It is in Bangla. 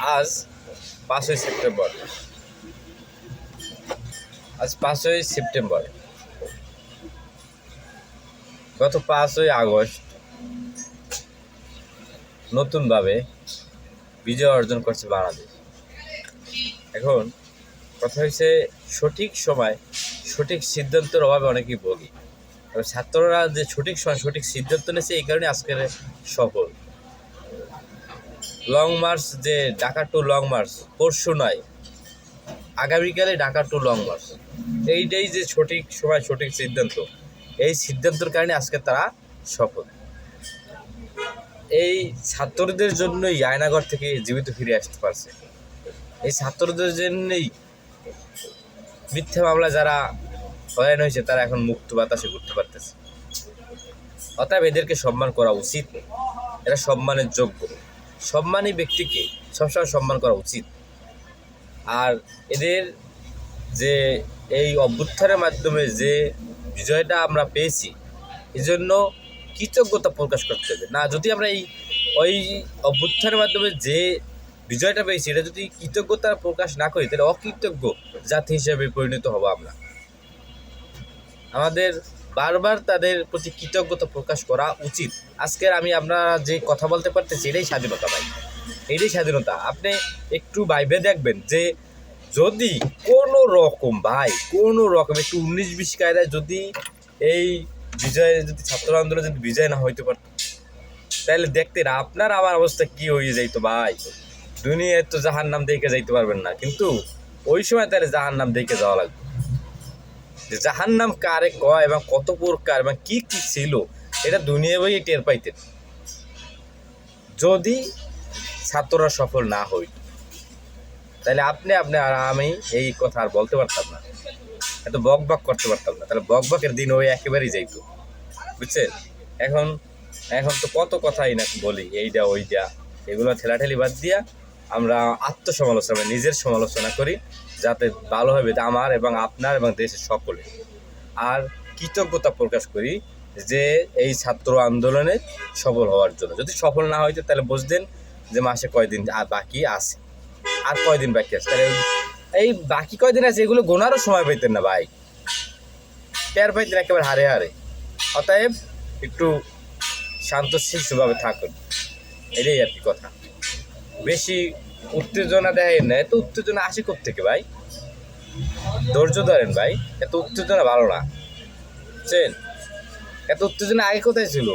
আজ 5ই সেপ্টেম্বর। গত 5ই আগস্ট নতুনভাবে বিজয় অর্জন করছে বাংলাদেশ। এখন কথা হচ্ছে, সঠিক সময় সঠিক সিদ্ধান্তের অভাবে অনেকেই বলি, তবে ছাত্ররা যে সঠিক সময় সঠিক সিদ্ধান্ত নিয়েছে এই কারণে আজকের সফল। লং মার্চ, যে ঢাকা টু লং মার্চ, পরশু নয়, আগামীকালে ঢাকা টু লং মার্চ, এইটাই যে সঠিক সময় সঠিক সিদ্ধান্ত, এই সিদ্ধান্তের কারণে আজকে তারা সফল। এই ছাত্রদের জন্যই আয়নাঘর থেকে জীবিত ফিরে আসতে পারছে। এই ছাত্রদের জন্যই মিথ্যা মামলা যারা হয়রান হয়েছে তারা এখন মুক্ত বাতাসে ঘুরতে পারতেছে। অতএব এদেরকে সম্মান করা উচিত। এরা সম্মানের যোগ্য। সম্মানী ব্যক্তিকে সবসময় সম্মান করা উচিত। আর এদের যে এই অভ্যুত্থানের মাধ্যমে যে বিজয়টা আমরা পেয়েছি, এজন্য কৃতজ্ঞতা প্রকাশ করতে হবে না। যদি আমরা ওই অভ্যুত্থানের মাধ্যমে যে বিজয়টা পেয়েছি এটা যদি কৃতজ্ঞতা প্রকাশ না করি, তাহলে অকৃতজ্ঞ জাতি হিসেবে পরিণত হব আমরা। আমাদের বারবার তাদের প্রতি কৃতজ্ঞতা প্রকাশ করা উচিত। আজকের আমি আপনারা যে কথা বলতে পারতেছি, এটাই স্বাধীনতা ভাই, এটাই স্বাধীনতা। আপনি একটু ভাইবে দেখবেন যে যদি কোনো রকম একটু 19-20 কায়দায় যদি এই বিজয়, যদি ছাত্র আন্দোলন যদি বিজয় না হইতে পারত, তাহলে দেখতেন আপনার আমার অবস্থা কি হয়ে যাইতো ভাই। দুনিয়ায় তো জাহার নাম দেখে যাইতে পারবেন না, কিন্তু ওই সময় তাহলে জাহার নাম দেখে যাওয়া লাগবে। যে জাহার নাম কারে কয় এবং কত প্রকার এবং কি কি ছিল, এটা দুনিয়া বই টের পাইতেন যদি ছাত্ররা সফল না হই। তাহলে আপনি আর আমি এই কথা আর বলতে পারতাম না, এত বক করতে পারতাম না। তাহলে বকের দিন ওই একেবারেই যাইতো, বুঝছেন। এখন তো কত কথাই না বলি, এইটা ওইটা, এগুলো ঠেলাঠেলি বাদ দিয়া আমরা আত্মসমালোচনা, নিজের সমালোচনা করি, যাতে ভালো হবে আমার এবং আপনার এবং দেশের সকলে। আর কৃতজ্ঞতা প্রকাশ করি যে এই ছাত্র আন্দোলনে সফল হওয়ার জন্য। যদি সফল না হইতো তাহলে বুঝতেন যে মাসে কয়দিন বাকি আছে, আর কয়দিন বাকি আছে। তাহলে এই বাকি কয়দিন আছে এগুলো গোনারও সময় পাইতেন না ভাই, টের পাইতেন একেবারে হারে। অতএব একটু শান্তশিষ্টভাবে থাকুন, এটাই আর কি কথা। বেশি উত্তেজনা দেয় না, এত উত্তেজনা আসে কোত্থেকে ভাই? ধৈর্য ধরেন ভাই, এত উত্তেজনা ভালো না, বুঝছেন। এত উত্তেজনা আগে কোথায় ছিল?